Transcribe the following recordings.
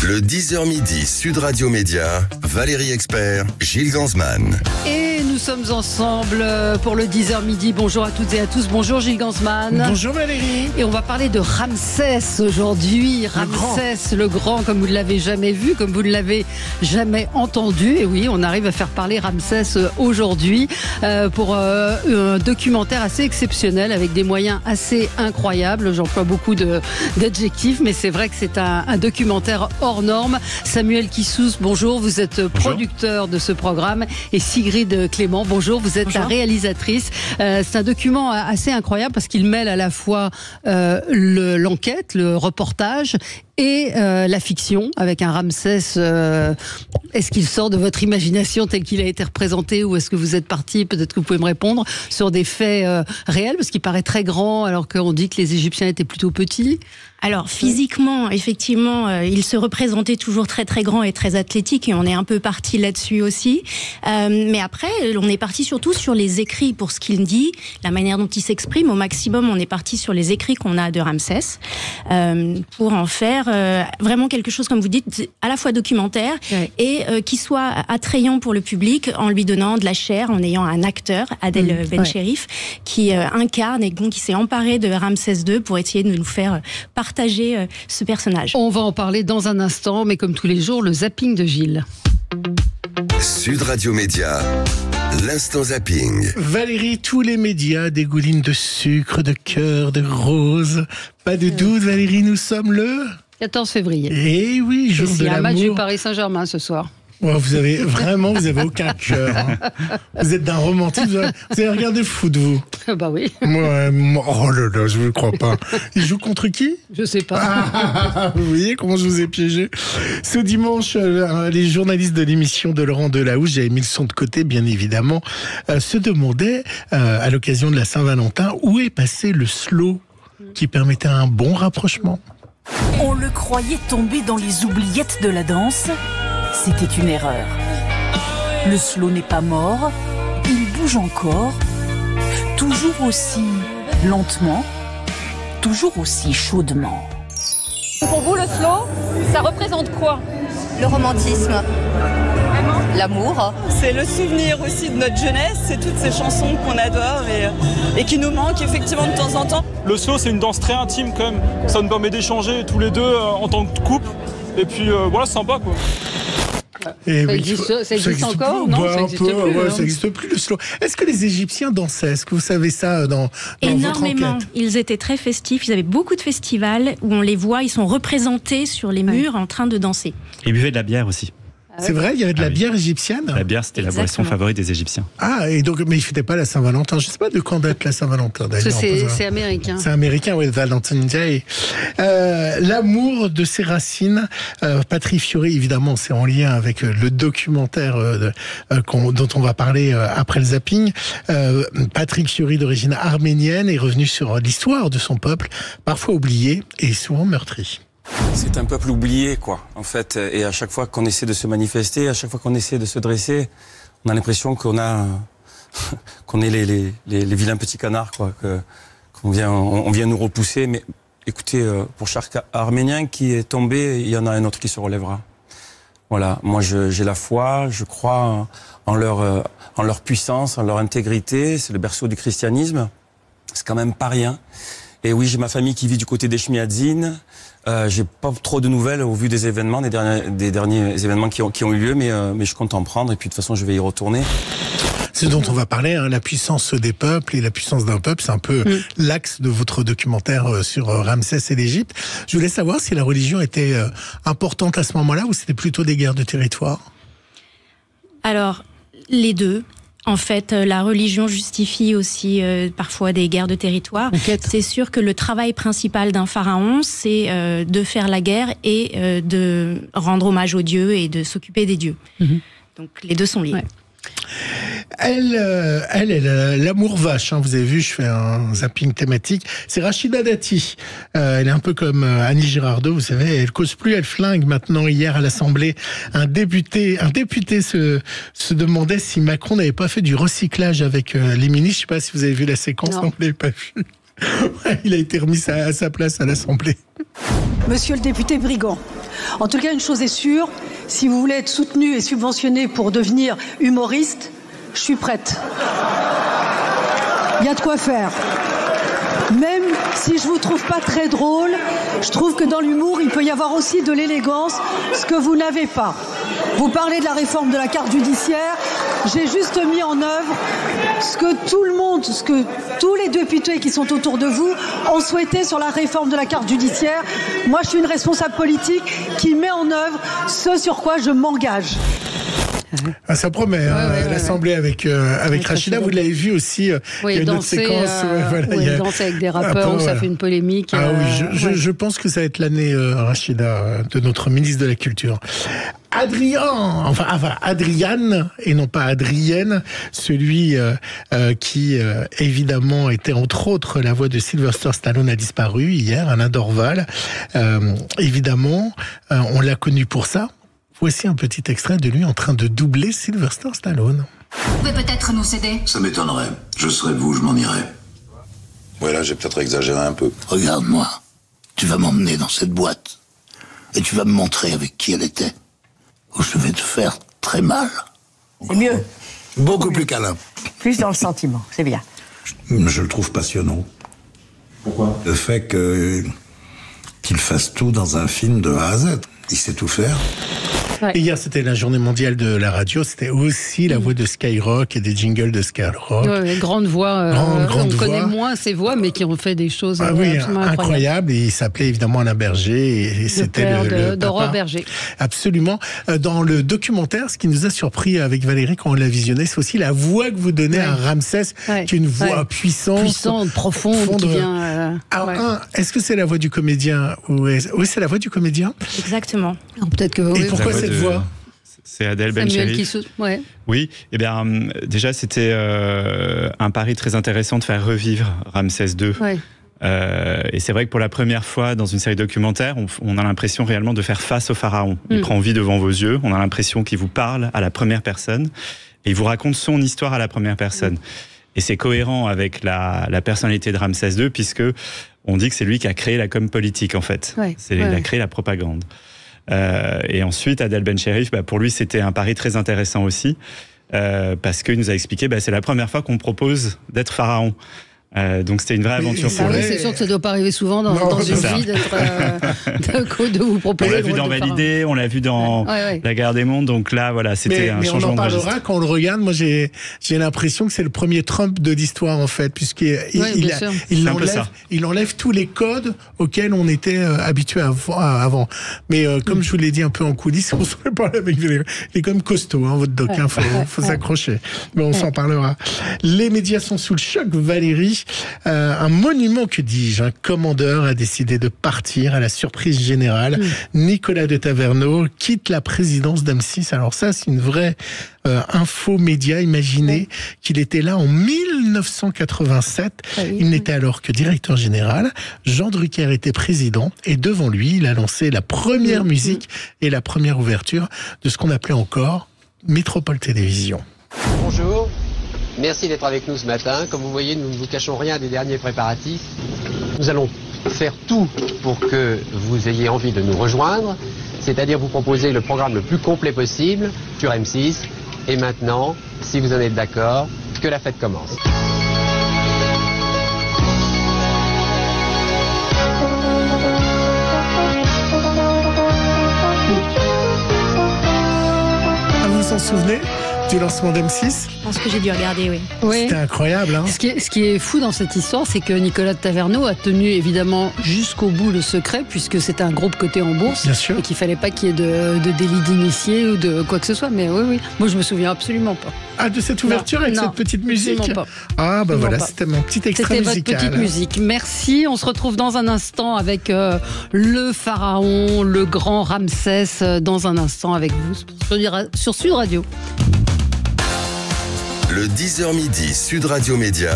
Le 10h midi, Sud Radio Média, Valérie Expert, Gilles Gansman. Et nous sommes ensemble pour le 10h midi. Bonjour à toutes et à tous. Bonjour Gilles Gansman. Bonjour Valérie. Et on va parler de Ramsès aujourd'hui. Ramsès le grand, comme vous ne l'avez jamais vu, comme vous ne l'avez jamais entendu. Et oui, on arrive à faire parler Ramsès aujourd'hui pour un documentaire assez exceptionnel avec des moyens assez incroyables. J'emploie beaucoup d'adjectifs, mais c'est vrai que c'est un documentaire hors norme. Samuel Kissous, bonjour. Vous êtes producteur de ce programme. Et Sigrid Clément, bonjour. Vous êtes la réalisatrice. C'est un document assez incroyable parce qu'il mêle à la fois l'enquête, le reportage et la fiction avec un Ramsès. Est-ce qu'il sort de votre imagination tel qu'il a été représenté ou est-ce que vous êtes parti, peut-être que vous pouvez me répondre, sur des faits réels parce qu'il paraît très grand alors qu'on dit que les Égyptiens étaient plutôt petits? Alors physiquement, effectivement, il se représentait toujours très très grand et très athlétique et on est un peu parti là-dessus aussi. Mais après, on est parti surtout sur les écrits pour ce qu'il dit, la manière dont il s'exprime. Au maximum, on est parti sur les écrits qu'on a de Ramsès pour en faire vraiment quelque chose, comme vous dites, à la fois documentaire et qui soit attrayant pour le public en lui donnant de la chair, en ayant un acteur, Adel Ben-Cherif, qui incarne et qui s'est emparé de Ramsès II pour essayer de nous faire partager ce personnage. On va en parler dans un instant, mais comme tous les jours, le zapping de Gilles. Sud Radio Média, l'instant zapping. Valérie, tous les médias dégoulinent de sucre, de cœur, de rose. Pas de doute, Valérie, nous sommes le 14 février. Eh oui, jour de l'amour. Il y a un match du Paris Saint-Germain ce soir. Oh, vous avez aucun cœur. Hein. Vous êtes d'un romantique. Vous avez regardé le foot, vous? Bah oui. Moi, oh là là, je ne le crois pas. Il joue contre qui? Je sais pas. Vous voyez comment je vous ai piégé? Ce dimanche, les journalistes de l'émission de Laurent Delahousse, j'avais mis le son de côté, bien évidemment, se demandaient, à l'occasion de la Saint-Valentin, où est passé le slow qui permettait un bon rapprochement. On le croyait tombé dans les oubliettes de la danse. C'était une erreur. Le slow n'est pas mort, il bouge encore, toujours aussi lentement, toujours aussi chaudement. Pour vous, le slow, ça représente quoi? Le romantisme, l'amour. C'est le souvenir aussi de notre jeunesse, c'est toutes ces chansons qu'on adore et qui nous manquent effectivement de temps en temps. Le slow, c'est une danse très intime quand même. Ça nous permet d'échanger tous les deux en tant que couple. Et puis voilà, c'est sympa quoi. Et ça existe encore? Non, ça n'existe plus. Ça n'existe plus le slow. Est-ce que les Égyptiens dansaient? Est-ce que vous savez ça dans énormément. Votre enquête? Ils étaient très festifs. Ils avaient beaucoup de festivals où on les voit. Ils sont représentés sur les murs en train de danser. Ils buvaient de la bière aussi. C'est vrai, il y avait de la bière égyptienne? La bière, c'était la boisson favorite des Égyptiens. Ah, et donc, mais ils ne fêtaient pas la Saint-Valentin. Je ne sais pas de quand date la Saint-Valentin, d'ailleurs. C'est américain. C'est américain, oui, Valentine's Day. L'amour de ses racines. Patrick Fiori, évidemment, c'est en lien avec le documentaire dont on va parler après le zapping. Patrick Fiori, d'origine arménienne, est revenu sur l'histoire de son peuple, parfois oublié et souvent meurtri. C'est un peuple oublié, quoi, en fait. Et à chaque fois qu'on essaie de se manifester, à chaque fois qu'on essaie de se dresser, on a l'impression qu'on est les vilains petits canards, quoi, on vient nous repousser. Mais écoutez, pour chaque Arménien qui est tombé, il y en a un autre qui se relèvera. Voilà, moi j'ai la foi, je crois en leur puissance, en leur intégrité. C'est le berceau du christianisme. C'est quand même pas rien. Et oui, j'ai ma famille qui vit du côté des Chmiadzines. J'ai pas trop de nouvelles au vu des événements, des derniers événements qui ont eu lieu, mais je compte en prendre et puis de toute façon je vais y retourner. C'est dont on va parler, hein, la puissance des peuples et la puissance d'un peuple, c'est un peu l'axe de votre documentaire sur Ramsès et l'Égypte. Je voulais savoir si la religion était importante à ce moment-là ou c'était plutôt des guerres de territoire? Alors, les deux. En fait, la religion justifie aussi parfois des guerres de territoire. C'est sûr que le travail principal d'un pharaon, c'est de faire la guerre et de rendre hommage aux dieux et de s'occuper des dieux. Donc les deux sont liés. Ouais. Elle a l'amour vache, hein. Vous avez vu, je fais un zapping thématique. C'est Rachida Dati. Elle est un peu comme Annie Girardot, vous savez, elle cause plus, elle flingue maintenant. Hier à l'Assemblée, un député se demandait si Macron n'avait pas fait du recyclage avec les ministres. Je sais pas si vous avez vu la séquence, non, vous l'avez pas vu. Ouais, il a été remis à sa place à l'Assemblée. Monsieur le député Brigand, En tout cas, une chose est sûre, si vous voulez être soutenu et subventionné pour devenir humoriste, je suis prête. Il y a de quoi faire. Même si je vous trouve pas très drôle, je trouve que dans l'humour, il peut y avoir aussi de l'élégance, ce que vous n'avez pas. Vous parlez de la réforme de la carte judiciaire, j'ai juste mis en œuvre ce que tout le monde, ce que tous les députés qui sont autour de vous ont souhaité sur la réforme de la carte judiciaire. Moi, je suis une responsable politique qui met en œuvre ce sur quoi je m'engage. Ah, ça promet, l'Assemblée avec Rachida, vous l'avez vu aussi, il y a une autre séquence. Danser avec des rappeurs, ça fait une polémique. Ah oui, je pense que ça va être l'année, Rachida, de notre ministre de la Culture. Adriane, et non pas Adrienne, celui qui, évidemment, était entre autres la voix de Sylvester Stallone, a disparu hier, Alain Dorval. Évidemment, on l'a connu pour ça. Voici un petit extrait de lui en train de doubler Sylvester Stallone. Vous pouvez peut-être nous aider? Ça m'étonnerait. Je serais vous, je m'en irais. Ouais, là, j'ai peut-être exagéré un peu. Regarde-moi. Tu vas m'emmener dans cette boîte. Et tu vas me montrer avec qui elle était. Ou je vais te faire très mal. C'est mieux. Beaucoup plus câlin. Plus dans le sentiment, c'est bien. Je le trouve passionnant. Pourquoi? Le fait qu'il fasse tout dans un film de A à Z. Il sait tout faire. Et hier, c'était la journée mondiale de la radio. C'était aussi la voix de Skyrock et des jingles de Skyrock. Grande voix. Grande on voix. connaît moins ces voix, mais qui ont fait des choses absolument incroyables. Et il s'appelait évidemment Alain Berger. Et c'était le d'Aurore Berger. Absolument. Dans le documentaire, ce qui nous a surpris avec Valérie quand on l'a visionné, c'est aussi la voix que vous donnez à Ramsès, qui est une voix puissante, profonde, qui vient. Est-ce que c'est la voix du comédien Oui, c'est la voix du comédien. Exactement. Peut-être que. Et pourquoi cette voix? C'est Adèle Bencherif. Oui, eh bien, déjà, c'était un pari très intéressant de faire revivre Ramsès II. Ouais. Et c'est vrai que pour la première fois dans une série documentaire, on a l'impression réellement de faire face au pharaon. Il prend vie devant vos yeux, on a l'impression qu'il vous parle à la première personne et il vous raconte son histoire à la première personne. Et c'est cohérent avec la personnalité de Ramsès II puisque on dit que c'est lui qui a créé la com politique en fait. Il a créé la propagande. Et ensuite, Adèle Bencherif, pour lui, c'était un pari très intéressant aussi, parce qu'il nous a expliqué, c'est la première fois qu'on propose d'être pharaon. Donc c'était une vraie aventure pour lui. C'est sûr que ça ne doit pas arriver souvent dans une vie de vous proposer. On l'a vu dans Validé, on l'a vu dans La Guerre des Mondes, donc là voilà, c'était un changement de registre. On en parlera quand on le regarde. Moi j'ai l'impression que c'est le premier Trump de l'histoire en fait, puisqu'il enlève tous les codes auxquels on était habitué avant. Mais comme je vous l'ai dit un peu en coulisses, on se parle avec Valérie. Il est quand même costaud votre doc, faut s'accrocher. Mais on s'en parlera. Les médias sont sous le choc, Valérie. Un monument, que dis-je, un commandeur a décidé de partir à la surprise générale. Nicolas de Taverneau quitte la présidence d'M6. Alors ça, c'est une vraie info média. Imaginez qu'il était là en 1987. Il n'était alors que directeur général. Jean Drucker était président et devant lui, il a lancé la première musique et la première ouverture de ce qu'on appelait encore Métropole Télévision. Bonjour. Merci d'être avec nous ce matin. Comme vous voyez, nous ne vous cachons rien des derniers préparatifs. Nous allons faire tout pour que vous ayez envie de nous rejoindre, c'est-à-dire vous proposer le programme le plus complet possible sur M6. Et maintenant, si vous en êtes d'accord, que la fête commence. Vous vous en souvenez du lancement d'M6? Je pense que j'ai dû regarder, oui. C'était incroyable. Ce qui est fou dans cette histoire, c'est que Nicolas de Taverneau a tenu évidemment jusqu'au bout le secret, puisque c'était un groupe coté en bourse. Bien sûr. Et qu'il fallait pas qu'il y ait de délit d'initié ou de quoi que ce soit. Mais oui. Moi, je me souviens absolument pas. Ah, de cette ouverture avec cette petite musique? Ah, voilà, c'était mon petit extrait musical. C'était votre petite musique. Merci. On se retrouve dans un instant avec le pharaon, le grand Ramsès, dans un instant avec vous sur Sud Radio. Le 10h midi, Sud Radio Média,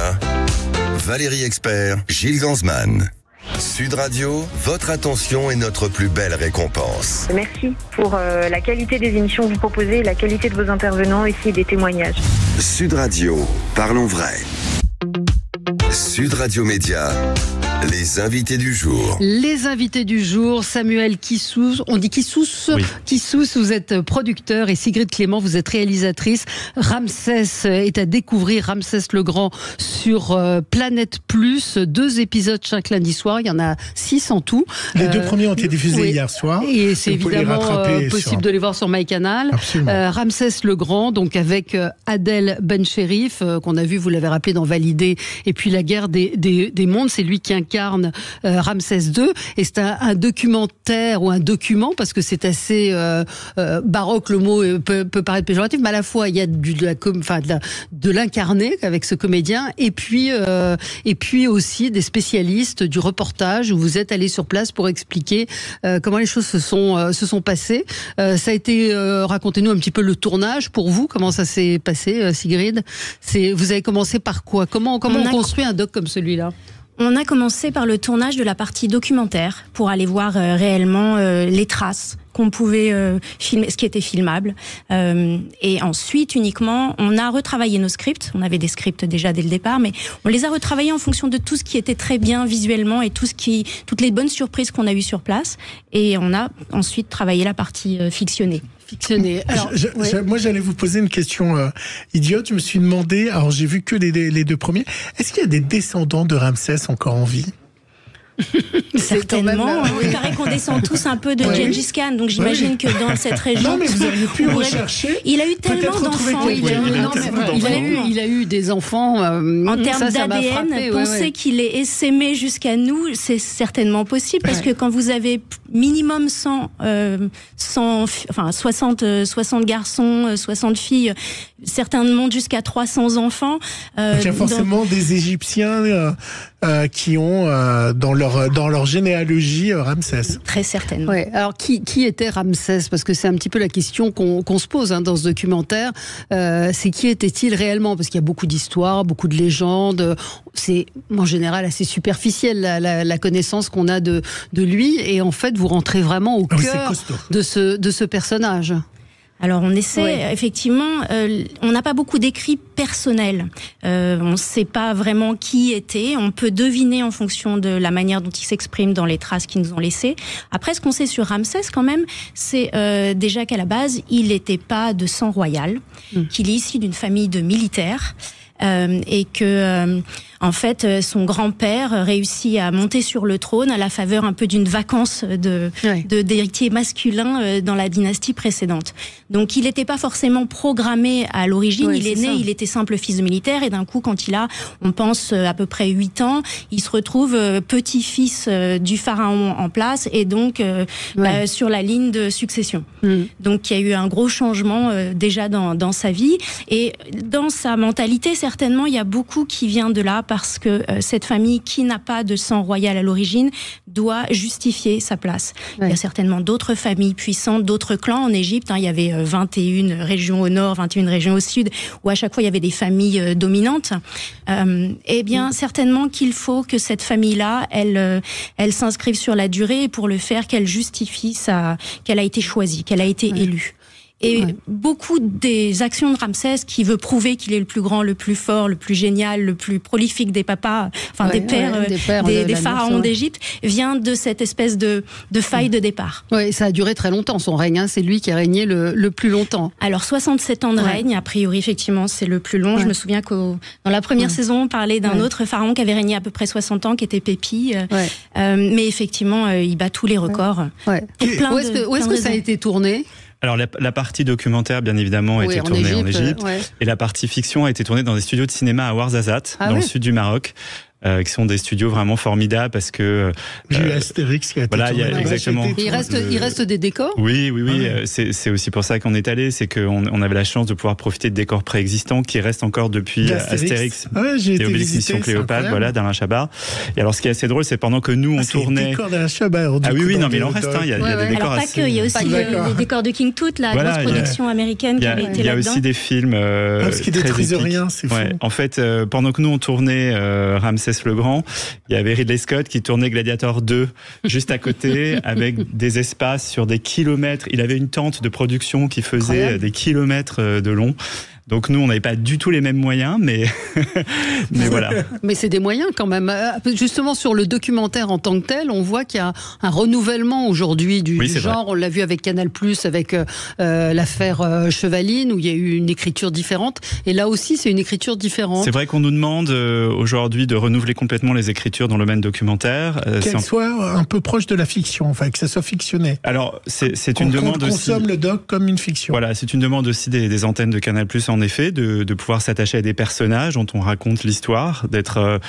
Valérie Expert, Gilles Gansman. Sud Radio, votre attention est notre plus belle récompense. Merci pour la qualité des émissions que vous proposez, la qualité de vos intervenants ici et des témoignages. Sud Radio, parlons vrai. Sud Radio Média, Les invités du jour. Les invités du jour, Samuel Kissous, on dit Kissous, oui. Kissous, vous êtes producteur et Sigrid Clément, vous êtes réalisatrice. Ramsès est à découvrir, Ramsès le Grand sur Planète Plus, 2 épisodes chaque lundi soir, il y en a 6 en tout. Les 2 premiers ont été diffusés hier soir. Et c'est évidemment possible de les voir sur MyCanal. Ramsès le Grand, donc avec Adel Bencherif, qu'on a vu, vous l'avez rappelé dans Validé, et puis La guerre des mondes, c'est lui qui incarne Ramsès II, et c'est un documentaire ou un document parce que c'est assez baroque, le mot peut paraître péjoratif, mais à la fois il y a de l'incarner avec ce comédien, et puis aussi des spécialistes du reportage où vous êtes allé sur place pour expliquer comment les choses se sont passées. Ça a été, racontez-nous un petit peu le tournage pour vous, comment ça s'est passé, Sigrid. Vous avez commencé par quoi? Comment on construit un doc comme celui-là? On a commencé par le tournage de la partie documentaire pour aller voir réellement les traces qu'on pouvait filmer, ce qui était filmable. Et ensuite, uniquement, on a retravaillé nos scripts. On avait des scripts déjà dès le départ, mais on les a retravaillés en fonction de tout ce qui était très bien visuellement et toutes les bonnes surprises qu'on a eues sur place. Et on a ensuite travaillé la partie fictionnée. Alors, moi, j'allais vous poser une question idiote. Je me suis demandé, alors j'ai vu que les 2 premiers, est-ce qu'il y a des descendants de Ramsès encore en vie? Certainement. Il paraît qu'on descend tous un peu de Gengis Khan, donc j'imagine que dans cette région. Non, mais vous auriez pu rechercher. Il a eu tellement d'enfants. Il a eu des enfants. En termes d'ADN, penser qu'il est essaimé jusqu'à nous, c'est certainement possible, parce que quand vous avez minimum 60 garçons, 60 filles, certains montent jusqu'à 300 enfants. Il y a forcément des Égyptiens qui ont dans leur généalogie Ramsès. Très certainement. Ouais. Alors qui était Ramsès? Parce que c'est un petit peu la question qu'on se pose dans ce documentaire. C'est qui était-il réellement? Parce qu'il y a beaucoup d'histoires, beaucoup de légendes. C'est en général assez superficiel la connaissance qu'on a de lui. Et en fait, vous rentrez vraiment au cœur de ce personnage. Alors on essaie, effectivement, on n'a pas beaucoup d'écrits personnels. On ne sait pas vraiment qui était. On peut deviner en fonction de la manière dont il s'exprime dans les traces qu'ils nous ont laissées. Après, ce qu'on sait sur Ramsès quand même, c'est déjà qu'à la base, il n'était pas de sang royal, qu'il est issu d'une famille de militaires. Et que en fait son grand-père réussit à monter sur le trône à la faveur un peu d'une vacance d'héritier masculin dans la dynastie précédente. Donc il n'était pas forcément programmé à l'origine, il est né, il était simple fils de militaire, et d'un coup quand il a, on pense à peu près 8 ans, il se retrouve petit-fils du pharaon en place, et donc sur la ligne de succession. Donc il y a eu un gros changement déjà dans sa vie, et dans sa mentalité. Certainement, il y a beaucoup qui vient de là, parce que cette famille qui n'a pas de sang royal à l'origine doit justifier sa place. Il y a certainement d'autres familles puissantes, d'autres clans en Égypte. Il y avait 21 régions au nord, 21 régions au sud, où à chaque fois il y avait des familles dominantes. Eh bien, certainement qu'il faut que cette famille-là, elle s'inscrive sur la durée, et pour le faire, qu'elle justifie qu'elle a été choisie, qu'elle a été élue. Et beaucoup des actions de Ramsès, qui veut prouver qu'il est le plus grand, le plus fort, le plus génial, le plus prolifique des papas, des pères, des pharaons d'Égypte, vient de cette espèce de faille de départ. Oui, ça a duré très longtemps, son règne. C'est lui qui a régné le plus longtemps. Alors, 67 ans de règne, a priori, effectivement, c'est le plus long. Je me souviens que dans la première saison, on parlait d'un autre pharaon qui avait régné à peu près 60 ans, qui était Pépi. Mais effectivement, il bat tous les records. Où est-ce que ça a été tourné ? Alors la partie documentaire, bien évidemment, a été tournée en Égypte, et la partie fiction a été tournée dans des studios de cinéma à Ouarzazate, dans le sud du Maroc. Qui sont des studios vraiment formidables, parce que j'ai eu Astérix qui a été tourné. Exactement. Il reste des décors. Oui. C'est aussi pour ça qu'on est allé, c'est qu'on avait la chance de pouvoir profiter de décors préexistants qui restent encore depuis Astérix et Obélix Mission Cléopâtre, d'Alain Chabat. Et alors, ce qui est assez drôle, c'est pendant que nous on tournait. Les décors d'Alain Chabat. Non, mais il en reste. Il y a des décors. Alors pas que, il y a aussi les décors de King Tut, la grosse production américaine qui avait été là-dedans. Il y a aussi des films. Parce qu'il détruisait rien, c'est fou. En fait, pendant que nous on tournait Ramsès le Grand, il y avait Ridley Scott qui tournait Gladiator 2 juste à côté, avec des espaces sur des kilomètres. Il avait une tente de production qui faisait des kilomètres de long. Donc nous, on n'avait pas du tout les mêmes moyens, mais voilà. Mais c'est des moyens quand même. Justement, sur le documentaire en tant que tel, on voit qu'il y a un renouvellement aujourd'hui du genre. Vrai. On l'a vu avec Canal+, avec l'affaire Chevaline, où il y a eu une écriture différente. Et là aussi, c'est une écriture différente. C'est vrai qu'on nous demande aujourd'hui de renouveler complètement les écritures dans le domaine documentaire. Qu'elles soient un peu proches de la fiction, enfin, que ça soit fictionné. Alors, c'est une demande aussi... On consomme le doc comme une fiction. Voilà, c'est une demande aussi des antennes de Canal+, en effet, de pouvoir s'attacher à des personnages dont on raconte l'histoire, d'être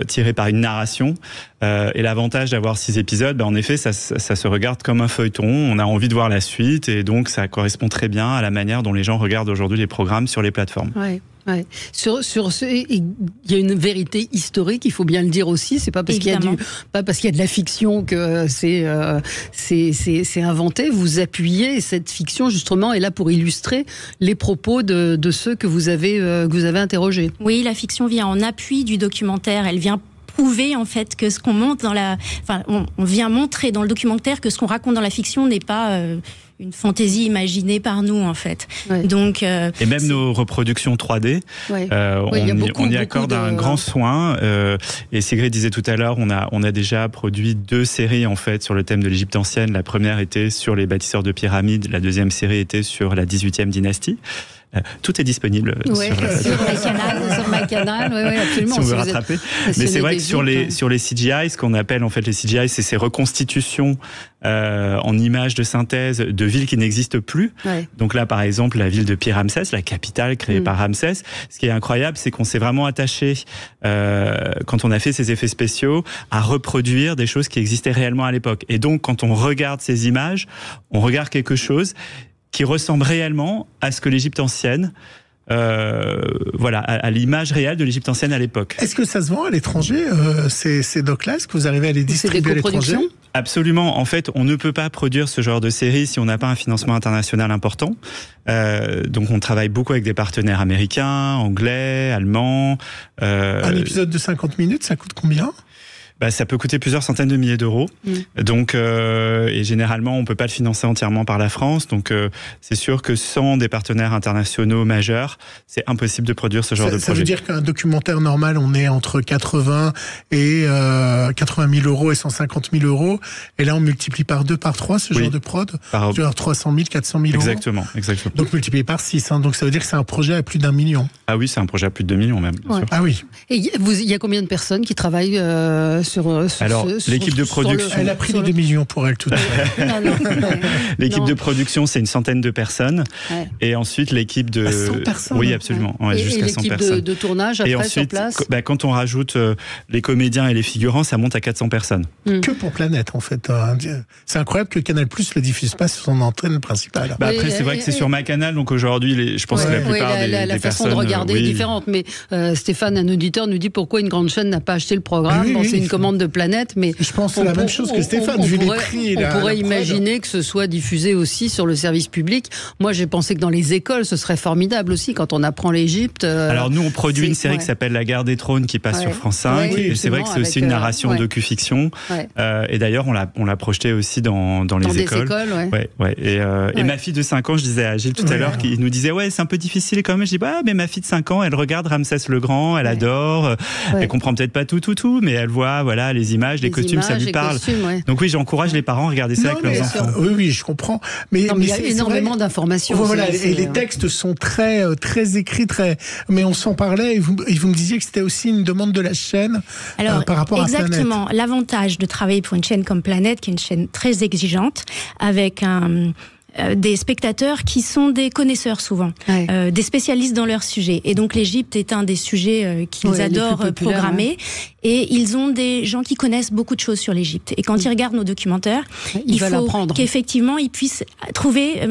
tiré par une narration. Et l'avantage d'avoir 6 épisodes, en effet, ça se regarde comme un feuilleton. On a envie de voir la suite et donc ça correspond très bien à la manière dont les gens regardent aujourd'hui les programmes sur les plateformes. Ouais. Ouais. Il y a une vérité historique, il faut bien le dire aussi. C'est pas parce qu'il y a de la fiction que c'est inventé. Vous appuyez, cette fiction justement est là pour illustrer les propos de ceux que vous avez interrogés. Oui, la fiction vient en appui du documentaire. Elle vient prouver en fait que ce qu'on montre on vient montrer dans le documentaire que ce qu'on raconte dans la fiction n'est pas une fantaisie imaginée par nous en fait. Ouais. Donc et même nos reproductions 3D, on y accorde un grand soin. Et Sigrid disait tout à l'heure, on a déjà produit 2 séries en fait sur le thème de l'Égypte ancienne. La première était sur les bâtisseurs de pyramides, la deuxième série était sur la 18e dynastie. Tout est disponible sur MyCanal, absolument. Si on veut rattraper. Mais c'est vrai que sur les CGI, ce qu'on appelle en fait les CGI, c'est ces reconstitutions en images de synthèse de villes qui n'existent plus. Ouais. Donc là, par exemple, la ville de Pi-Ramsès, la capitale créée par Ramsès. Ce qui est incroyable, c'est qu'on s'est vraiment attaché, quand on a fait ces effets spéciaux, à reproduire des choses qui existaient réellement à l'époque. Et donc, quand on regarde ces images, on regarde quelque chose qui ressemble réellement à ce que l'Égypte ancienne, à l'image réelle de l'Égypte ancienne à l'époque. Est-ce que ça se vend à l'étranger, ces docs-là? Est-ce que vous arrivez à les distribuer à l'étranger? Absolument. En fait, on ne peut pas produire ce genre de série si on n'a pas un financement international important. Donc, on travaille beaucoup avec des partenaires américains, anglais, allemands. Un épisode de 50 minutes, ça coûte combien ? Ça peut coûter plusieurs centaines de milliers d'euros. Donc, et généralement, on peut pas le financer entièrement par la France. Donc, c'est sûr que sans des partenaires internationaux majeurs, c'est impossible de produire ce genre de projet. Ça veut dire qu'un documentaire normal, on est entre 80 000 euros et 150 000 euros. Et là, on multiplie par 2, par 3 ce genre de prod. Genre 300 000, 400 000 euros. Exactement. Donc, multiplié par 6. Donc, ça veut dire que c'est un projet à plus d'1 million. Ah oui, c'est un projet à plus de 2 millions même. Bien sûr. Ah oui. Et il y a combien de personnes qui travaillent Alors, l'équipe de production... Elle a pris les 2 millions pour elle toute seule. L'équipe de production, c'est une centaine de personnes. Ouais. Et ensuite, l'équipe de... 100 personnes. Oui, absolument. Ouais. Jusqu'à 100 personnes. Et de tournage, après, et ensuite, sur place quand on rajoute les comédiens et les figurants, ça monte à 400 personnes. Que pour Planète, en fait. C'est incroyable que Canal+ le diffuse pas sur son antenne principale. Après, c'est vrai que c'est sur MyCanal, donc aujourd'hui, je pense que la plupart des personnes... La façon de regarder est différente. Mais Stéphane, un auditeur, nous dit pourquoi une grande chaîne n'a pas acheté le programme. C'est une commande de Planète, mais... Je pense que c'est la même chose que Stéphane, vu les prix. On pourrait imaginer que ce soit diffusé aussi sur le service public. Moi, j'ai pensé que dans les écoles, ce serait formidable aussi, quand on apprend l'Égypte. Alors nous, on produit une série qui s'appelle La Guerre des Trônes, qui passe sur France 5. Et c'est vrai que c'est aussi une narration docu-fiction. Et d'ailleurs, on l'a projeté aussi dans les écoles. Et ma fille de 5 ans, je disais à Gilles tout à l'heure, qui nous disait, c'est un peu difficile quand même. Je dis, mais ma fille de 5 ans, elle regarde Ramsès le Grand, elle adore. Elle comprend peut-être pas tout, mais elle voit, les images, les costumes, ça lui parle. Donc oui, j'encourage les parents à regarder ça avec leurs enfants. Oui, je comprends. Mais il y a énormément d'informations. Et les textes sont très écrits, mais on s'en parlait et vous me disiez que c'était aussi une demande de la chaîne par rapport à Planète. Exactement. L'avantage de travailler pour une chaîne comme Planète, qui est une chaîne très exigeante, avec des spectateurs qui sont des connaisseurs souvent, des spécialistes dans leur sujet. Et donc l'Égypte est un des sujets qu'ils adorent programmer. Et ils ont des gens qui connaissent beaucoup de choses sur l'Égypte. Et quand ils regardent nos documentaires, il faut qu'effectivement ils puissent trouver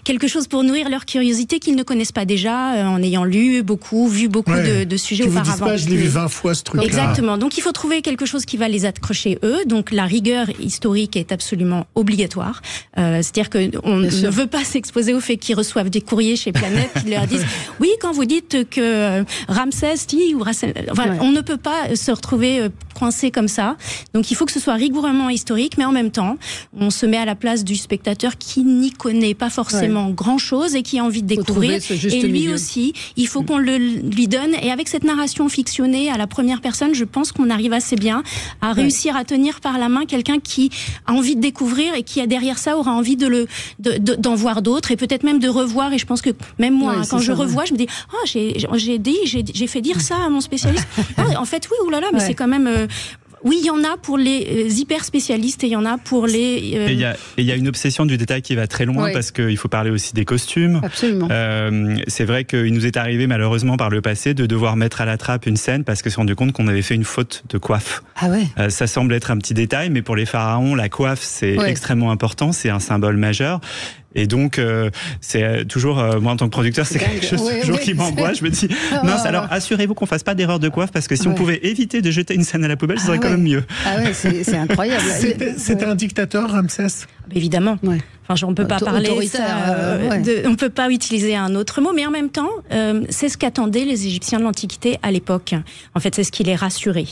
quelque chose pour nourrir leur curiosité qu'ils ne connaissent pas déjà, en ayant lu beaucoup, vu beaucoup de sujets auparavant. Vous dites pas, je l'ai vu 20 fois ce truc-là. Exactement. Donc il faut trouver quelque chose qui va les accrocher eux. Donc la rigueur historique est absolument obligatoire. C'est-à-dire qu'on ne veut pas s'exposer au fait qu'ils reçoivent des courriers chez Planète qui leur disent oui, quand vous dites que Ramsès dit ou on ne peut pas se retrouver coincé comme ça. Donc il faut que ce soit rigoureusement historique, mais en même temps, on se met à la place du spectateur qui n'y connaît pas forcément grand-chose et qui a envie de découvrir. Et lui aussi, il faut qu'on le lui donne. Et avec cette narration fictionnée à la première personne, je pense qu'on arrive assez bien à réussir à tenir par la main quelqu'un qui a envie de découvrir et qui, derrière ça, aura envie d'en voir d'autres et peut-être même de revoir. Et je pense que même moi, quand je revois, je me dis j'ai fait dire ça à mon spécialiste. En fait, oui, oulala, mais c'est quand même... Oui, il y en a pour les hyper spécialistes et il y en a pour les... Et il y a une obsession du détail qui va très loin parce qu'il faut parler aussi des costumes. Absolument. C'est vrai qu'il nous est arrivé malheureusement par le passé de devoir mettre à la trappe une scène parce qu'on s'est rendu compte qu'on avait fait une faute de coiffe. Ah ouais. Ça semble être un petit détail, mais pour les pharaons, la coiffe c'est extrêmement important, c'est un symbole majeur. Et donc, c'est toujours, moi en tant que producteur, c'est quelque chose toujours qui m'angoisse. Je me dis, mince, alors assurez-vous qu'on fasse pas d'erreur de coiffe, parce que si on pouvait éviter de jeter une scène à la poubelle, ce serait quand même mieux. Ah ouais, c'est incroyable. C'était un dictateur, Ramsès ? Évidemment. Enfin, on peut pas parler on peut pas utiliser un autre mot, mais en même temps, c'est ce qu'attendaient les Égyptiens de l'Antiquité à l'époque. En fait, c'est ce qui les rassurait.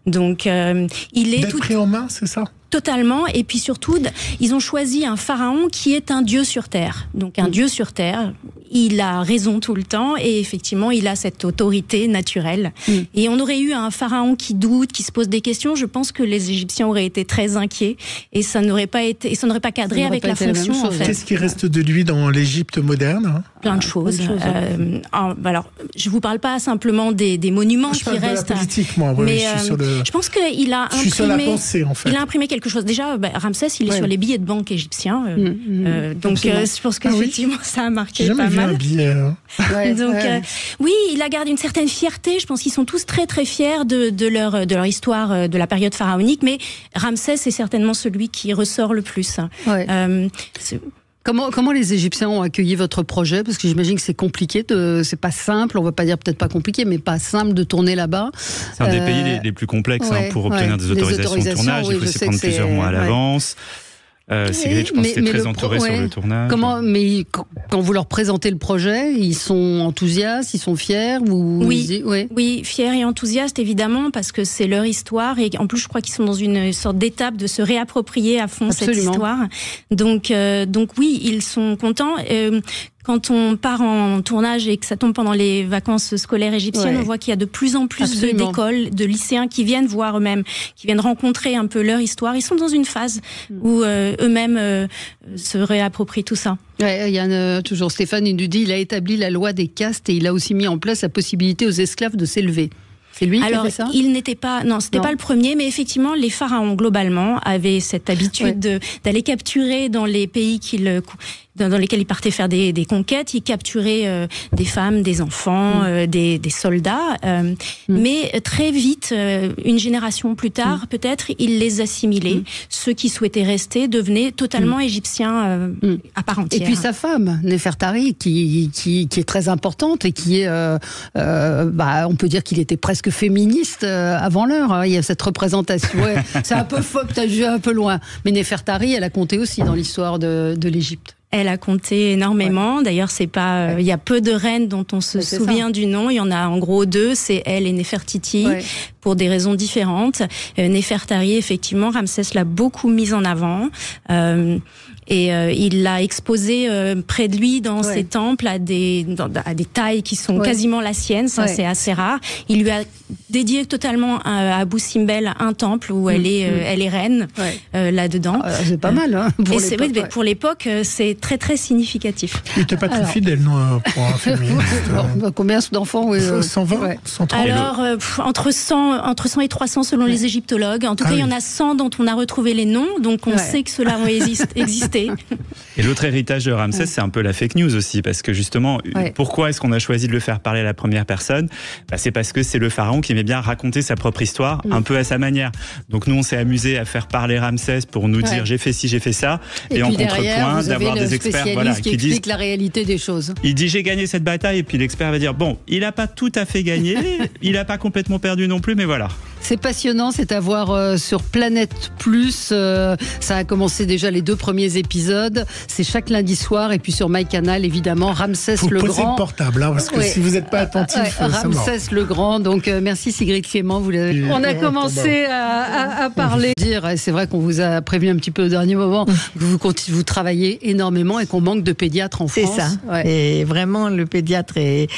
Donc, il est d'être pris en main, c'est ça ? Totalement, et puis surtout, ils ont choisi un pharaon qui est un dieu sur terre. Donc un dieu sur terre, il a raison tout le temps, et effectivement, il a cette autorité naturelle. Et on aurait eu un pharaon qui doute, qui se pose des questions, je pense que les Égyptiens auraient été très inquiets, et ça n'aurait pas cadré avec la fonction, en fait. Qu'est-ce qui reste de lui dans l'Égypte moderne ? Plein de choses. Alors, je vous parle pas simplement des monuments qui restent. Je parle de la politique, moi. Mais je pense qu'il a imprimé. Je suis sur la pensée, en fait. Il a imprimé quelque chose. Déjà, Ramsès, il est sur les billets de banque égyptiens. Donc, je pense qu'effectivement, ça a marqué pas mal. Un billet. Donc, oui, il a gardé une certaine fierté. Je pense qu'ils sont tous très, très fiers de leur histoire de la période pharaonique. Mais Ramsès est certainement celui qui ressort le plus. Comment les Égyptiens ont accueilli votre projet ? Parce que j'imagine que c'est compliqué, c'est pas simple, on va pas dire peut-être pas compliqué, mais pas simple de tourner là-bas. C'est un des pays les plus complexes pour obtenir des autorisations de tournage, il faut s'y prendre plusieurs mois à l'avance. Sigrid, je pense que c'était très entouré sur le tournage. Mais quand vous leur présentez le projet, ils sont enthousiastes, ils sont fiers Oui, fiers et enthousiastes évidemment, parce que c'est leur histoire et en plus je crois qu'ils sont dans une sorte d'étape de se réapproprier à fond cette histoire. Donc oui, ils sont contents. Quand on part en tournage et que ça tombe pendant les vacances scolaires égyptiennes, on voit qu'il y a de plus en plus d'écoles, de lycéens qui viennent voir eux-mêmes, qui viennent rencontrer un peu leur histoire. Ils sont dans une phase où eux-mêmes se réapproprient tout ça. Il y a toujours Stéphane, il nous dit, il a établi la loi des castes et il a aussi mis en place la possibilité aux esclaves de s'élever. C'est lui qui a fait ça ? Il n'était pas, c'était pas le premier, mais effectivement, les pharaons, globalement, avaient cette habitude d'aller capturer dans les pays dans lesquels ils partaient faire des conquêtes, ils capturaient des femmes, des enfants, des soldats, mais très vite, une génération plus tard, peut-être, ils les assimilaient. Ceux qui souhaitaient rester devenaient totalement égyptiens à part entière. Et puis sa femme, Néfertari, qui est très importante et qui est, on peut dire qu'il était presque féministe avant l'heure. Il y a cette représentation. C'est un peu faux, peut-être vu un peu loin. Mais Néfertari, elle a compté aussi dans l'histoire de l'Égypte. Elle a compté énormément. D'ailleurs, c'est pas. Il y a peu de reines dont on se souvient du nom. Il y en a en gros 2. C'est elle et Néfertiti, pour des raisons différentes. Néfertari, effectivement, Ramsès l'a beaucoup mise en avant. Et il l'a exposé près de lui dans ses temples à des tailles qui sont quasiment la sienne. Ça, c'est assez rare. Il lui a dédié totalement à Abou Simbel un temple où elle est reine là-dedans. C'est pas mal. Hein, pour l'époque, c'est très très significatif. Il n'était pas très fidèle, non, pour un féministe. Combien d'enfants 120 130. Alors, entre 100 et 300 selon les égyptologues. En tout cas, il y en a 100 dont on a retrouvé les noms, donc on sait que cela a existé. Et l'autre héritage de Ramsès, c'est un peu la fake news aussi, parce que justement, pourquoi est-ce qu'on a choisi de le faire parler à la première personne ? C'est parce que c'est le pharaon qui aimait bien raconter sa propre histoire, un peu à sa manière. Donc nous, on s'est amusé à faire parler Ramsès pour nous dire j'ai fait ci, j'ai fait ça, et en contrepoint, d'avoir des experts qui disent la réalité des choses. Il dit j'ai gagné cette bataille, et puis l'expert va dire bon, il n'a pas tout à fait gagné, il n'a pas complètement perdu non plus, mais voilà. C'est passionnant, c'est à voir sur Planète Plus. Ça a commencé déjà les 2 premiers épisodes. C'est chaque lundi soir. Et puis sur MyCanal, évidemment, Ramsès le Grand. Posez le portable, parce que si vous n'êtes pas attentif, Ramsès le Grand. Donc merci Sigrid Clément. On a commencé à parler. C'est vrai qu'on vous a prévenu un petit peu au dernier moment que vous travaillez énormément et qu'on manque de pédiatres en France. C'est ça. Ouais. Et vraiment, le pédiatre est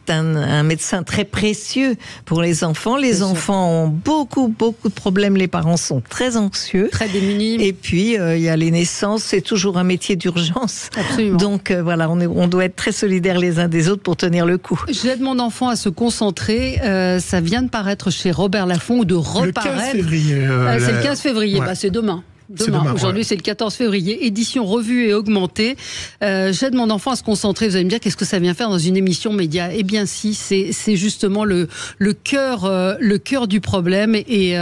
un médecin très précieux pour les enfants. Les enfants ont beaucoup de problèmes. Les parents sont très anxieux. Très démunis. Et puis, il y a les naissances. C'est toujours un métier d'urgence. Absolument. Donc, voilà, on doit être très solidaires les uns des autres pour tenir le coup. J'aide mon enfant à se concentrer. Ça vient de paraître chez Robert Laffont ou de reparaître. Le 15 février. C'est le 15 février. Ouais. C'est demain. Aujourd'hui, c'est le 14 février, édition revue et augmentée. J'aide mon enfant à se concentrer. Vous allez me dire, qu'est-ce que ça vient faire dans une émission média ? Eh bien, si, c'est justement le cœur du problème et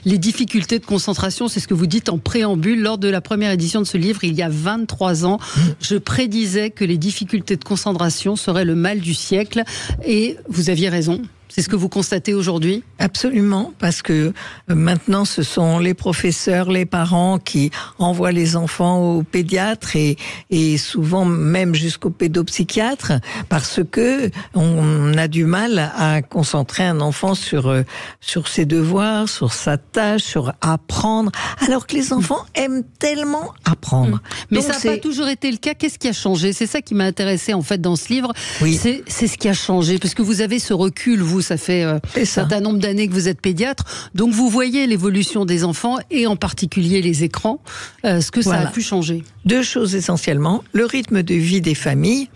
les difficultés de concentration. C'est ce que vous dites en préambule. Lors de la première édition de ce livre, il y a 23 ans, je prédisais que les difficultés de concentration seraient le mal du siècle. Et vous aviez raison. C'est ce que vous constatez aujourd'hui ? Absolument, parce que maintenant ce sont les professeurs, les parents qui envoient les enfants aux pédiatres et souvent même jusqu'au pédopsychiatre parce que on a du mal à concentrer un enfant sur ses devoirs, sur sa tâche, sur apprendre, alors que les enfants aiment tellement apprendre. Mais donc, ça n'a pas toujours été le cas. Qu'est-ce qui a changé ? C'est ça qui m'a intéressé en fait dans ce livre. Oui. C'est ce qui a changé, parce que vous avez ce recul, vous. Ça fait un certain nombre d'années que vous êtes pédiatre, donc vous voyez l'évolution des enfants et en particulier les écrans, ce que ça a pu changer. 2 choses essentiellement, le rythme de vie des familles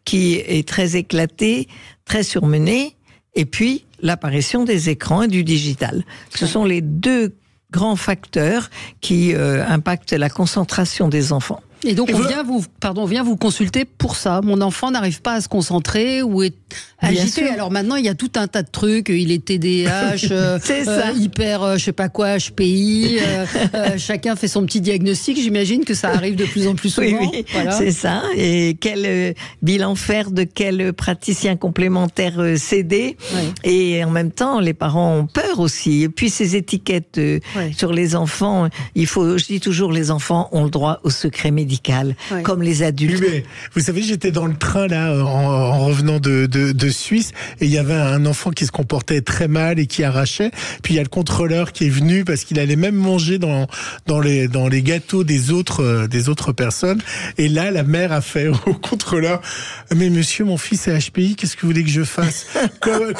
qui est très éclaté, très surmené, et puis l'apparition des écrans et du digital. Ce sont les 2 grands facteurs qui impactent la concentration des enfants. Et donc on vient vous consulter pour ça. Mon enfant n'arrive pas à se concentrer ou est agité. Alors maintenant il y a tout un tas de trucs. Il est TDAH, hyper, je sais pas quoi, HPI. Chacun fait son petit diagnostic. J'imagine que ça arrive de plus en plus souvent. Oui, voilà. C'est ça. Et quel bilan faire, de quel praticien complémentaire s'aider. Et en même temps, les parents ont peur aussi. Et puis ces étiquettes sur les enfants, je dis toujours, les enfants ont le droit au secret médical, comme les adultes. Mais, vous savez, j'étais dans le train là en revenant de Suisse et il y avait un enfant qui se comportait très mal et qui arrachait. Puis il y a le contrôleur qui est venu parce qu'il allait même manger dans les gâteaux des autres personnes. Et là, la mère a fait au contrôleur: mais monsieur, mon fils est HPI, qu'est-ce que vous voulez que je fasse ?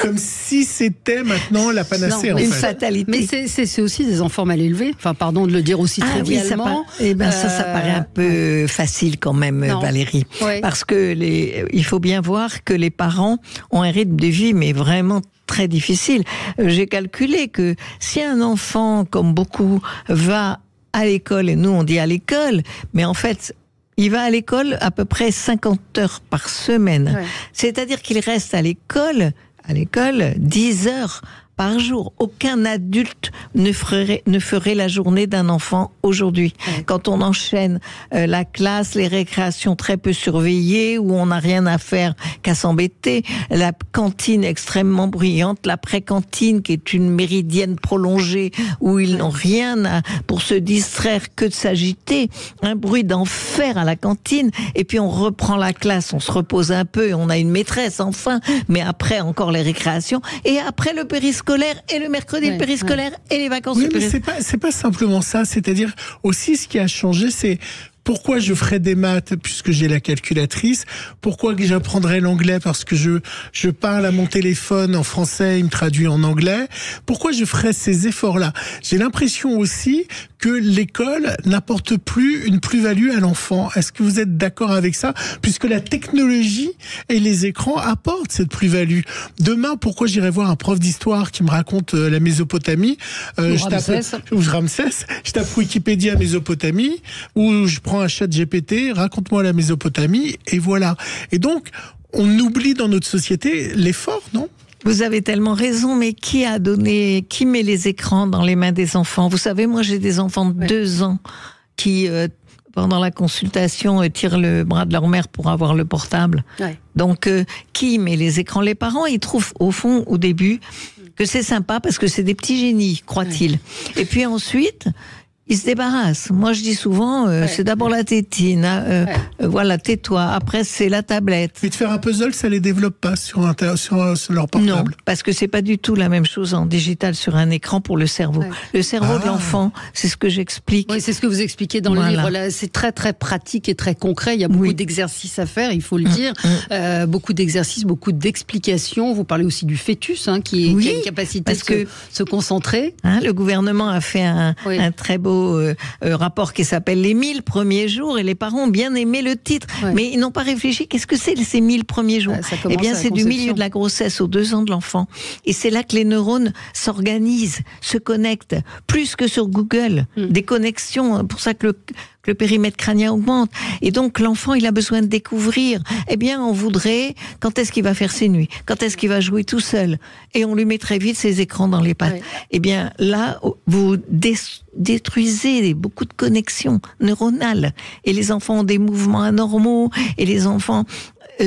comme si c'était maintenant la panacée. Une fatalité. Mais c'est aussi des enfants mal élevés. Enfin, pardon de le dire aussi trivialement. Ça paraît un peu facile quand même, Valérie. Parce que il faut bien voir que les parents ont un rythme de vie, mais vraiment très difficile. J'ai calculé que si un enfant, comme beaucoup, va à l'école, et nous on dit à l'école, mais en fait, il va à l'école à peu près 50 heures par semaine. C'est-à-dire qu'il reste à l'école 10 heures par jour. Aucun adulte ne ferait la journée d'un enfant aujourd'hui. Quand on enchaîne la classe, les récréations très peu surveillées, où on n'a rien à faire qu'à s'embêter, la cantine extrêmement bruyante, l'après-cantine qui est une méridienne prolongée, où ils n'ont rien pour se distraire que de s'agiter, un bruit d'enfer à la cantine, et puis on reprend la classe, on se repose un peu, et on a une maîtresse enfin, mais après encore les récréations, et après le périscolaire, et le mercredi le périscolaire, et les vacances périscolaires. Mais c'est pas simplement ça, c'est-à-dire aussi ce qui a changé, c'est pourquoi je ferais des maths puisque j'ai la calculatrice, pourquoi que j'apprendrais l'anglais parce que je parle à mon téléphone en français, il me traduit en anglais, pourquoi je ferais ces efforts-là ? J'ai l'impression aussi que l'école n'apporte plus une plus-value à l'enfant. Est-ce que vous êtes d'accord avec ça ? Puisque la technologie et les écrans apportent cette plus-value. Demain, pourquoi j'irais voir un prof d'histoire qui me raconte la Mésopotamie, je tape Wikipédia Mésopotamie, ou je prends un chat GPT, raconte-moi la Mésopotamie, et voilà. Et donc, on oublie dans notre société l'effort, non ? Vous avez tellement raison, mais qui met les écrans dans les mains des enfants ? Vous savez, moi j'ai des enfants de 2 ans qui, pendant la consultation, tirent le bras de leur mère pour avoir le portable. Donc, qui met les écrans ? Les parents, ils trouvent, au fond, au début, que c'est sympa parce que c'est des petits génies, croit-il. Et puis ensuite, ils se débarrassent. Moi, je dis souvent, c'est d'abord la tétine, voilà, tais-toi. Après, c'est la tablette. Mais de faire un puzzle, ça les développe pas sur leur portable. Non, parce que c'est pas du tout la même chose en digital sur un écran pour le cerveau. Ouais. Le cerveau de l'enfant, c'est ce que j'explique. Oui, c'est ce que vous expliquez dans le livre. Là, c'est très très pratique et très concret. Il y a beaucoup d'exercices à faire, il faut le dire. Beaucoup d'exercices, beaucoup d'explications. Vous parlez aussi du fœtus, qui a une capacité de se concentrer. Le gouvernement a fait un très beau rapport qui s'appelle Les 1000 premiers jours, et les parents ont bien aimé le titre, mais ils n'ont pas réfléchi. Qu'est-ce que c'est ces 1000 premiers jours? Eh bien, c'est du milieu de la grossesse aux 2 ans de l'enfant, et c'est là que les neurones s'organisent, se connectent, plus que sur Google, des connexions, pour ça que le périmètre crânien augmente. Et donc, l'enfant, il a besoin de découvrir. Eh bien, on voudrait, quand est-ce qu'il va faire ses nuits? Quand est-ce qu'il va jouer tout seul? Et on lui met très vite ses écrans dans les pattes. Ouais. Eh bien, là, vous détruisez beaucoup de connexions neuronales. Et les enfants ont des mouvements anormaux, et les enfants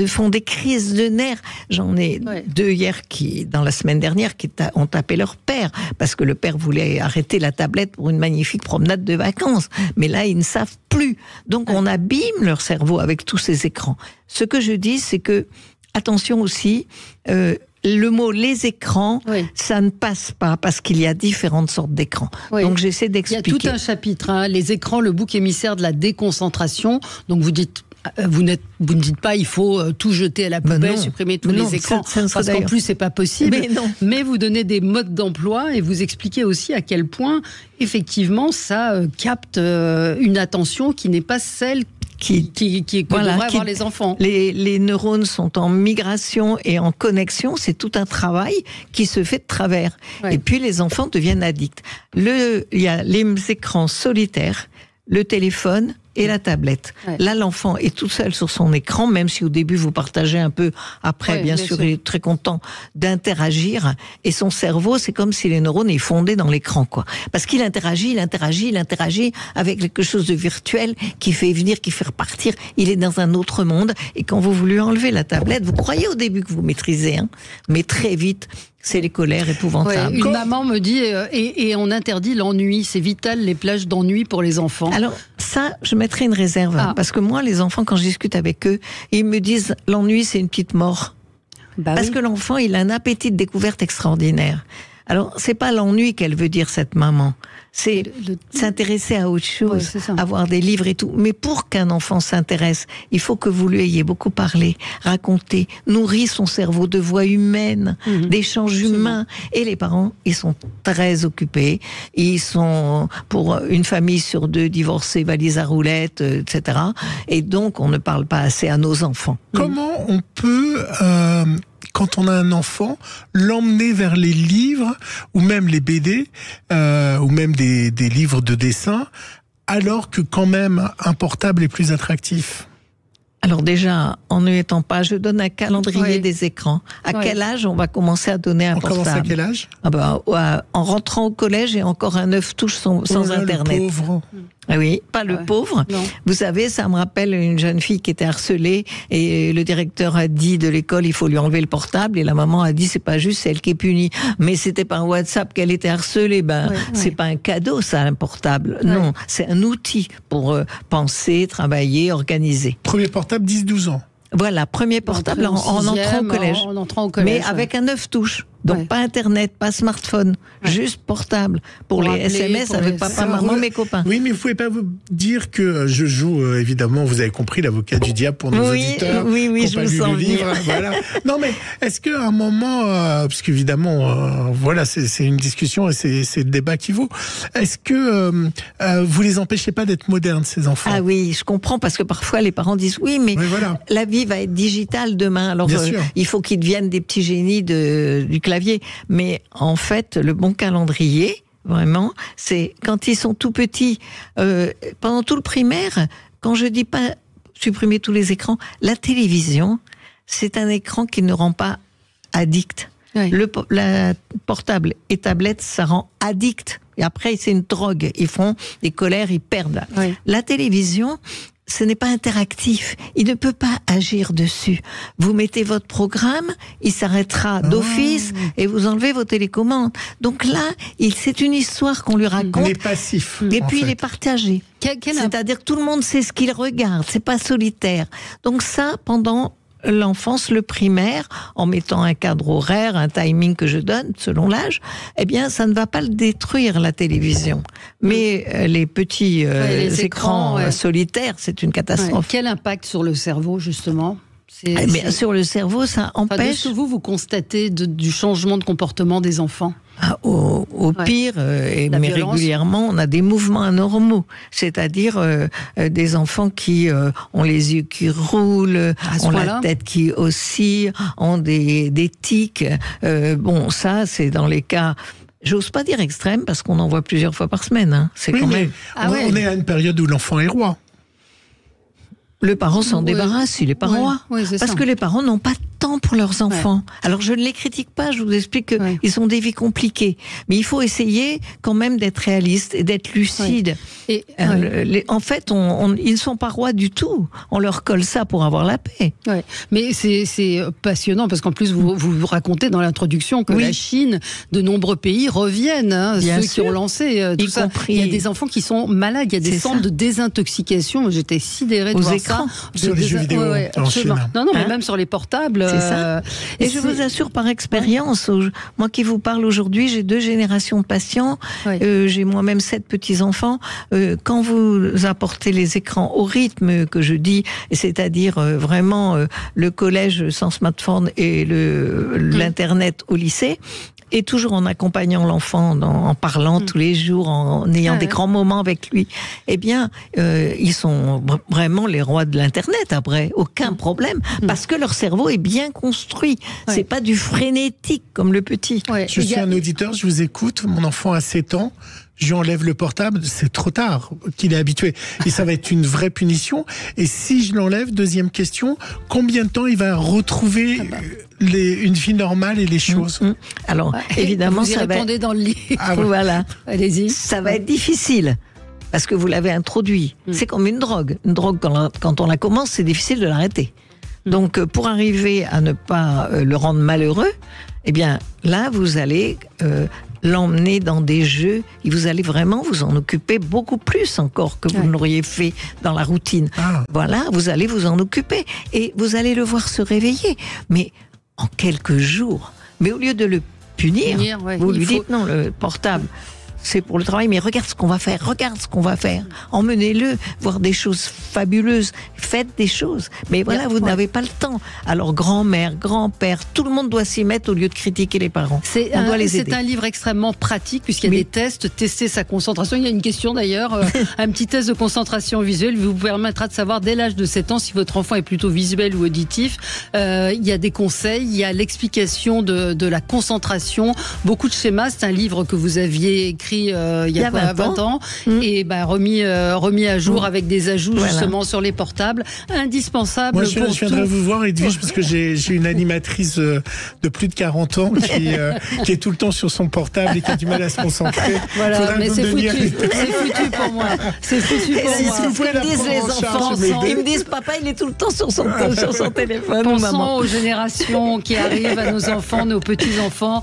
font des crises de nerfs. J'en ai 2 hier dans la semaine dernière qui ont tapé leur père parce que le père voulait arrêter la tablette pour une magnifique promenade de vacances. Mais là, ils ne savent plus. Donc, on abîme leur cerveau avec tous ces écrans. Ce que je dis, c'est que, attention aussi, le mot les écrans, ça ne passe pas parce qu'il y a différentes sortes d'écrans. Donc j'essaie d'expliquer. Il y a tout un chapitre, les écrans, le bouc émissaire de la déconcentration. Donc vous dites, vous ne dites pas il faut tout jeter à la poubelle, supprimer tous les écrans, parce qu'en plus c'est pas possible. Mais vous donnez des modes d'emploi et vous expliquez aussi à quel point effectivement ça capte une attention qui n'est pas celle que devraient avoir les enfants. Les neurones sont en migration et en connexion, c'est tout un travail qui se fait de travers. Et puis les enfants deviennent addicts. Il y a les écrans solitaires, le téléphone et la tablette. Là, l'enfant est tout seul sur son écran, même si au début vous partagez un peu. Après, bien sûr, il est très content d'interagir. Et son cerveau, c'est comme si les neurones étaient fondés dans l'écran, Parce qu'il interagit avec quelque chose de virtuel qui fait venir, qui fait repartir. Il est dans un autre monde. Et quand vous voulez enlever la tablette, vous croyez au début que vous maîtrisez, mais très vite, c'est les colères épouvantables. Une maman me dit, et on interdit l'ennui. C'est vital, les plages d'ennui pour les enfants. Alors, ça, je mettrai une réserve. Parce que moi, les enfants, quand je discute avec eux, ils me disent, l'ennui, c'est une petite mort. Parce que l'enfant, il a un appétit de découverte extraordinaire. Alors, c'est pas l'ennui qu'elle veut dire, cette maman. C'est s'intéresser à autre chose, avoir des livres et tout. Mais pour qu'un enfant s'intéresse, il faut que vous lui ayez beaucoup parlé, raconté, nourri son cerveau de voix humaines, d'échanges humains. Et les parents, ils sont très occupés. Ils sont, pour une famille sur 2, divorcés, valise à roulettes, etc. Et donc, on ne parle pas assez à nos enfants. Comment on peut... quand on a un enfant, l'emmener vers les livres, ou même les BD, ou même des livres de dessin, alors que quand même un portable est plus attractif? Alors déjà, en ne mettant pas, je donne un calendrier des écrans. À quel âge on va commencer à donner un portable? On commence à quel âge? En rentrant au collège et encore un 9 touches sans Internet. Le pauvre. Ah oui, pas le pauvre. Non. Vous savez, ça me rappelle une jeune fille qui était harcelée et le directeur a dit de l'école, il faut lui enlever le portable, et la maman a dit, c'est pas juste, c'est elle qui est punie. Mais c'était par WhatsApp qu'elle était harcelée. C'est pas un cadeau, ça, un portable. Non, c'est un outil pour penser, travailler, organiser. Premier portable, 10-12 ans. Voilà, premier portable en entrant au collège. Mais avec un 9 touches. Donc pas Internet, pas smartphone, juste portable. Pour les SMS avec papa, maman, mes copains. Oui, mais vous pouvez pas vous dire que je joue, évidemment, vous avez compris, l'avocat du diable pour nos auditeurs. Oui, je me sens venir. Voilà. Non, mais est-ce qu'à un moment, parce qu'évidemment, voilà, c'est une discussion et c'est le débat qui vaut. Est-ce que vous les empêchez pas d'être modernes, ces enfants? Ah oui, je comprends, parce que parfois les parents disent oui, mais la vie va être digitale demain. Alors il faut qu'ils deviennent des petits génies du clavier. Mais en fait, le bon calendrier, vraiment, c'est quand ils sont tout petits, pendant tout le primaire, quand je dis pas supprimer tous les écrans, la télévision, c'est un écran qui ne rend pas addict. La portable et tablette, ça rend addict. Et après, c'est une drogue. Ils font des colères, ils perdent. La télévision, ce n'est pas interactif. Il ne peut pas agir dessus. Vous mettez votre programme, il s'arrêtera d'office et vous enlevez vos télécommandes. Donc là, c'est une histoire qu'on lui raconte. Il est passif. Et puis il est partagé. C'est-à-dire que tout le monde sait ce qu'il regarde. C'est pas solitaire. Donc ça, pendant l'enfance, le primaire, en mettant un cadre horaire, un timing que je donne selon l'âge, eh bien, ça ne va pas le détruire, la télévision. Mais les petits les écrans solitaires, c'est une catastrophe. Quel impact sur le cerveau, justement ? Mais sur le cerveau, ça empêche. Est-ce que vous constatez du changement de comportement des enfants ? Au pire, mais régulièrement, on a des mouvements anormaux, c'est-à-dire des enfants qui ont les yeux qui roulent, ont la tête qui oscille, ont des tics. Bon, ça, c'est dans les cas... J'ose pas dire extrême, parce qu'on en voit plusieurs fois par semaine. Hein. C'est quand même... On est à une période où l'enfant est roi. Le parent s'en débarrasse, il n'est pas roi. Parce que les parents n'ont pas de temps pour leurs enfants. Alors je ne les critique pas, je vous explique qu'ils ont des vies compliquées. Mais il faut essayer quand même d'être réaliste et d'être lucide. Et en fait, ils ne sont pas rois du tout. On leur colle ça pour avoir la paix. Mais c'est passionnant parce qu'en plus, vous racontez dans l'introduction que la Chine, de nombreux pays reviennent, ceux qui ont lancé tout ça. Il y a des enfants qui sont malades, il y a des centres de désintoxication. J'étais sidérée de voir ça. Sur les jeux vidéo en Chine. Non, mais même sur les portables. C'est ça. Et je vous assure par expérience, moi qui vous parle aujourd'hui, j'ai 2 générations de patients, j'ai moi-même 7 petits-enfants. Quand vous apportez les écrans au rythme que je dis, c'est-à-dire vraiment le collège sans smartphone et l'Internet au lycée, et toujours en accompagnant l'enfant, en parlant tous les jours, en ayant des grands moments avec lui, eh bien, ils sont vraiment les rois de l'Internet après, aucun problème, parce que leur cerveau est bien construit. C'est pas du frénétique comme le petit. Je suis un auditeur, je vous écoute, mon enfant a 7 ans, je lui enlève le portable, c'est trop tard qu'il est habitué. Et ça va être une vraie punition. Et si je l'enlève, deuxième question, combien de temps il va retrouver une vie normale et les choses Alors, évidemment, vous y répondez dans le lit. Voilà. Allez-y. Ça va être difficile. Parce que vous l'avez introduit. C'est comme une drogue. Une drogue, quand on la commence, c'est difficile de l'arrêter. Donc, pour arriver à ne pas le rendre malheureux, eh bien, là, vous allez l'emmener dans des jeux et vous allez vraiment vous en occuper beaucoup plus encore que vous ne l'auriez fait dans la routine. Voilà, vous allez vous en occuper et vous allez le voir se réveiller. Mais en quelques jours. Mais au lieu de le punir, vous lui dites non, le portable, c'est pour le travail, mais regarde ce qu'on va faire, emmenez-le voir des choses fabuleuses, faites des choses, mais voilà, vous n'avez pas le temps. Alors grand-mère, grand-père, tout le monde doit s'y mettre au lieu de critiquer les parents. On doit les aider. C'est un livre extrêmement pratique puisqu'il y a des tests, tester sa concentration. Il y a une question d'ailleurs, un petit test de concentration visuelle vous permettra de savoir dès l'âge de 7 ans si votre enfant est plutôt visuel ou auditif. Il y a des conseils, il y a l'explication de la concentration, beaucoup de schémas. C'est un livre que vous aviez écrit il y a 20 ans et remis à jour avec des ajouts justement sur les portables, indispensable. Moi je viendrai vous voir Edwige parce que j'ai une animatrice de plus de 40 ans qui est tout le temps sur son portable et qui a du mal à se concentrer. Voilà, mais c'est foutu. C'est foutu pour moi. C'est foutu pour moi. C'est ce que disent les enfants. Ils me disent papa il est tout le temps sur son téléphone. Pensons aux générations qui arrivent, à nos enfants, nos petits-enfants.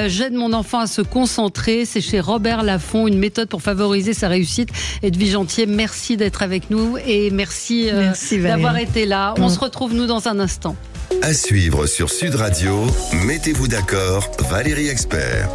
J'aide mon enfant à se concentrer. C'est chez Robert Laffont, une méthode pour favoriser sa réussite. Edwige Antier, merci d'être avec nous et merci d'avoir été là. On se retrouve nous dans un instant. À suivre sur Sud Radio, mettez-vous d'accord, Valérie Expert.